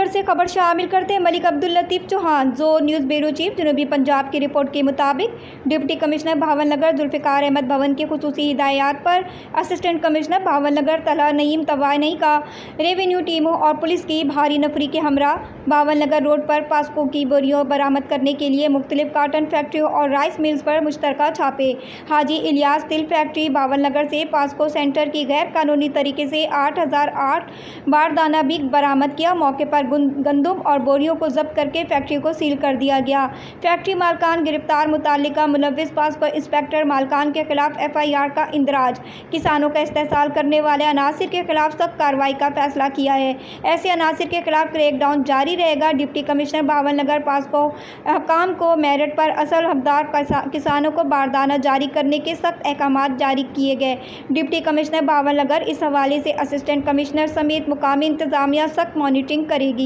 भावनगर से खबर शामिल करते हैं मलिक अब्दुल लतीफ़ चौहान। जो न्यूज़ ब्यूरो चीफ जनूबी पंजाब की रिपोर्ट के मुताबिक डिप्टी कमिश्नर भावनगर जुल्फ़िकार अहमद भवन की खुसूसी हिदायत पर असिस्टेंट कमिश्नर भावनगर तलहा नईम तवानी का रेवेन्यू टीमों और पुलिस की भारी नफरी के हमरा भावनगर रोड पर पास्को की बोरियों बरामद करने के लिए मुख्तलिफ काटन फैक्ट्रियों और राइस मिल्स पर मुश्तरका छापे। हाजी इलियास तिल फैक्ट्री भावनगर से पास्को सेंटर की गैर कानूनी तरीके से 8008 बारदाना भी बरामद किया। मौके पर गंदम और बोरियों को जब्त करके फैक्ट्री को सील कर दिया गया। फैक्ट्री मालकान गिरफ्तार। मुतालिका मुलव्विस पास्को इंस्पेक्टर मालकान के खिलाफ FIR का इंदराज। किसानों का इस्तेहसाल करने वाले अनासिर के खिलाफ सख्त कार्रवाई का फैसला किया है। ऐसे अनासिर के खिलाफ क्रैकडाउन जारी रहेगा। डिप्टी कमिश्नर भावनगर पास्को अहकाम को मेरिट पर असल हकदार किसानों को बारदाना जारी करने के सख्त अहकाम जारी किए गए। डिप्टी कमिश्नर भावनगर इस हवाले से असिस्टेंट कमिश्नर समेत मुकामी इंतजामिया सख्त मॉनिटरिंग करेगी।